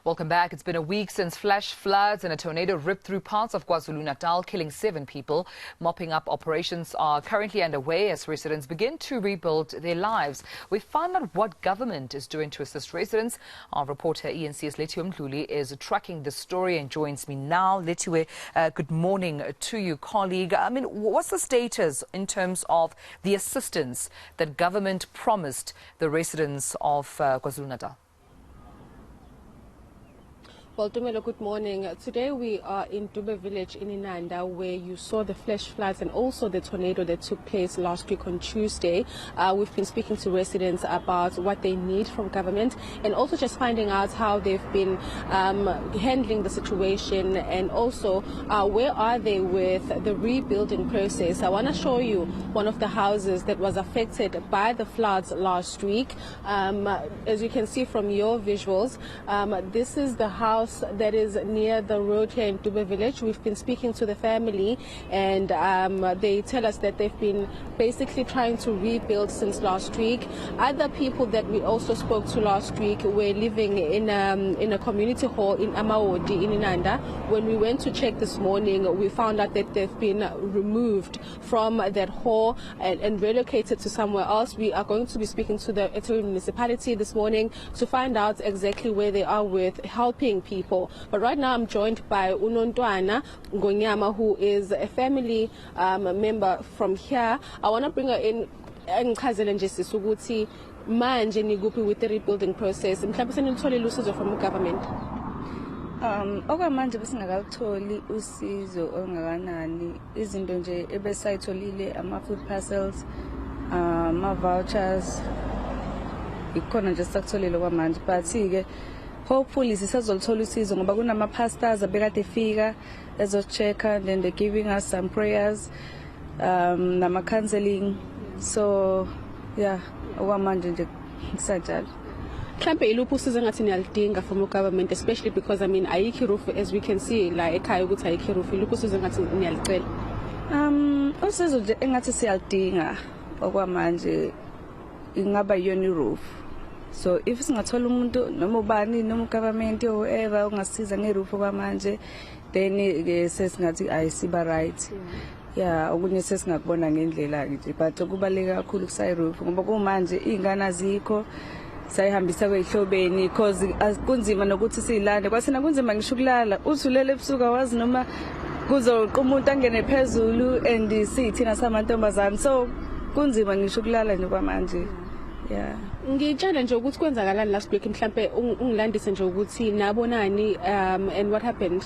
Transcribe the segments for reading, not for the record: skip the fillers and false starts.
Welcome back. It's been a week since flash floods and a tornado ripped through parts of Kwa-Zulu Natal, killing 7 people. Mopping-up operations are currently underway as residents begin to rebuild their lives. We found out what government is doing to assist residents. Our reporter ENC's Lethiwe Mdluli is tracking the story and joins me now. Lethiwe, good morning to you, colleague. What's the status in terms of the assistance that government promised the residents of Kwa-Zulu Natal? Well, Tumelo, good morning. Today we are in Durban village in Inanda, where you saw the flash floods and also the tornado that took place last week on Tuesday. We've been speaking to residents about what they need from government and also just finding out how they've been handling the situation and also where are they with the rebuilding process. I want to show you one of the houses that was affected by the floods last week. As you can see from your visuals, this is the house that is near the road here in Durban village. We've been speaking to the family and they tell us that they've been basically trying to rebuild since last week. Other people that we also spoke to last week were living in a community hall in Amawodi in Inanda. When we went to check this morning, we found out that they've been removed from that hall and relocated to somewhere else. We are going to be speaking to the Lethiwe municipality this morning to find out exactly where they are with helping people. But right now I'm joined by Unontwana Ngonyama, who is a family member from here. I want to bring her in ngichazele nje sisukuthi manje nikuphi with the rebuilding process. Mhlawumbe senilitholile usizo from government. Okwamanje besingakatholi usizo ongakanani, izinto nje ebesayitholile ama-food parcels, ama-vouchers, ikhona nje sakutholile kwamanje, but-ke hopefully sisazolithola usizo ngoba kunama-pastors abekade efika ezo-check-a, then they're giving us some prayers, nama-counseling. So yeah, okwamanje nje kusanjalo. Mhlambe iluphi usizo engathi niyalidinga from government, especially because ayikho roof, as we can see la ekhaya ukuthi ayikho roof. Iluphi usizo engathi niyalicela? Usizo nje engathi siyalidinga okwamanje ingaba yiyona roof. So if singathola umuntu noma ubani noma government or whoever ungasiza ngeroof kwamanje, then sesingathi ayisiba right. Yeah, okunye sesingakubona ngendlela nje, but okubaleka kakhulu kusayi roof ngoba kumanje izingane azikho sayihambisa kwehlobeni because kunzima nokuthi silande kwasena kunzima ngisho ukulala uthulele ebusuku wazi noma kuzoqa umuntu angene phezulu and sithina samantombazana, so kunzima ngisho ukulala nje kwamanje. Yeah, ngitshela nje ukuthi kwenzakalani last week, mhlambe ungilandise nje ukuthi nabonani and what happened.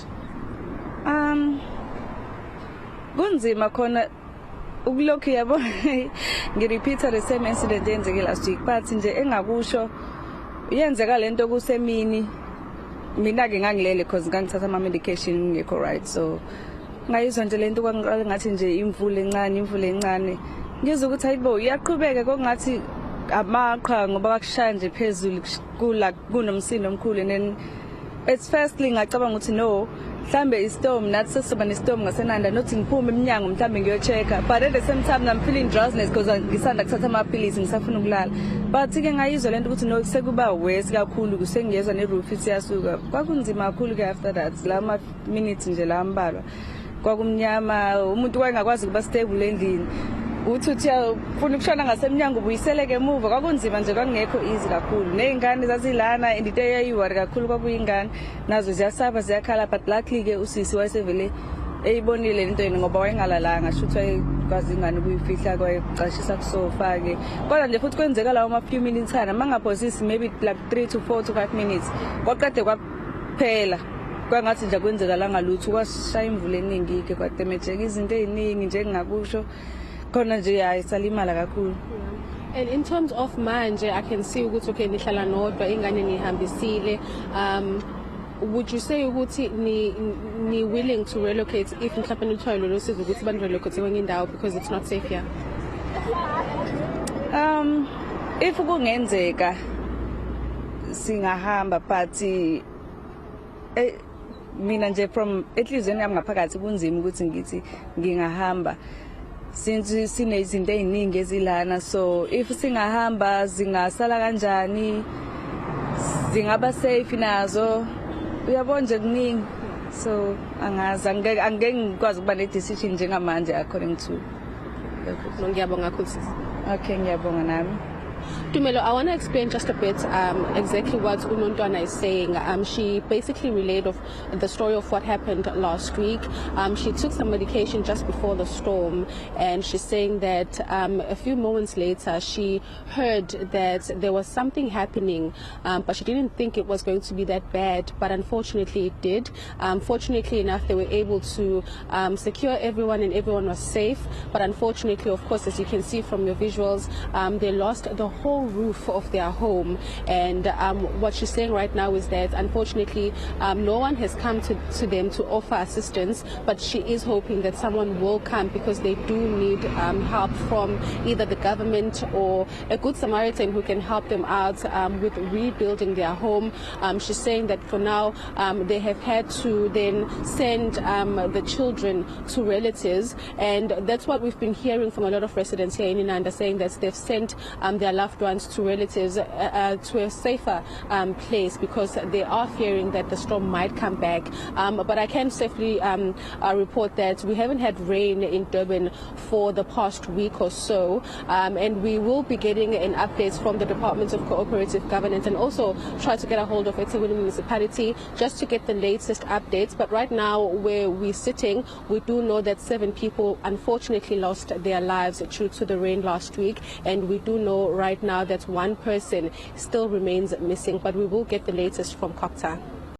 Kunzima khona ukulokhu yabo ngirepeata the same incident yenzeke last week, but nje engakusho yenzeka lento kusemini mina ke ngangilele because ngangithatha ama medication ngekho right, so ngayizwa nje lento kwangiqala ngathi nje imvula encane ngizwe ukuthi hayibo iyaqhubeka kongathi amaqha ngoba bakushaya nje phezulu kunomsindo omkhulu, and then it's firstly ngacabanga ukuthi no mhlambe istorm nathi sesiba nestorm ngasenanda nothi ngiphume eminyango mhlambe ngiyochecka, but at the same time I'm feeling drowsiness because ngisanda kuthatha amaphilisi ngisafuna ukulala, but ke ngayizwa lento ukuthi no sekuba worse kakhulu kusengiyezwa neroof isiyasuka. Kwakunzima kakhulu ke after that lama minutes nje la ambalwa kwakumnyama, umuntu wayengakwazi kuba stable endlini uthi ufuna ukushona ngasemnyango ubuyiseleke emuva. Kwakunzima nje, kwakungekho easy kakhulu, nezingane zazilana and into eyayiwari kakhulu kwakuyingane nazo ziyasaba ziyakhala, but luckily ke usisi wayesevele eyibonile lento yini ngoba wayengalalanga shuthi wayekwazi ingane ukuyifihla kwayecashisa kusofa ke. Kodwa nje futhi kwenzeka lawo ma few minutes kana mangaphosisi maybe like 3 to 4 to 5 minutes kwaqede kwaphela, kwangathi nje kwenzeka la ngalutho, kwashaya imvula eningi ke kwatemejeka izinto eziningi nje engakusho khona nje ayisalimala kakhulu. And in terms of manje, I can see ukuthi okay nihlala nodwa ingane nihambisile, would you say ukuthi ni willing to relocate if mhlawumbe nithola lo sizo ukuthi bani relocate kwenye indawo because it's not safe here? If kungenzeka singahamba, but mina nje from enhlizweni yami ngaphakathi kunzima ukuthi ngithi ngingahamba since sinezinto eziningi ezilana, so if singahamba zingasala kanjani zingaba safe nazo uyabona nje kuningi so angazi angeke ngikwazi ukuba ne-decision njengamanje according to Ngiyabonga kakhulu sis. okay ngiyabonga nami. Tumelo, I want to explain just a bit exactly what Unontwana is saying. She basically relayed of the story of what happened last week. She took some medication just before the storm, and she's saying that a few moments later she heard that there was something happening, but she didn't think it was going to be that bad, but unfortunately it did. Fortunately enough, they were able to secure everyone and everyone was safe, but unfortunately, of course, as you can see from your visuals, they lost the whole roof of their home, and what she's saying right now is that unfortunately no one has come to them to offer assistance, but she is hoping that someone will come because they do need help from either the government or a good Samaritan who can help them out with rebuilding their home. She's saying that for now they have had to then send the children to relatives, and that's what we've been hearing from a lot of residents here in Inanda, saying that they've sent their loved ones to relatives to a safer place because they are fearing that the storm might come back. But I can safely report that we haven't had rain in Durban for the past week or so, and we will be getting an update from the Department of Cooperative Governance and also try to get a hold of Lethiwe Municipality just to get the latest updates. But right now where we're sitting, we do know that 7 people unfortunately lost their lives due to the rain last week, and we do know right now that 1 person still remains missing, but we will get the latest from Copter.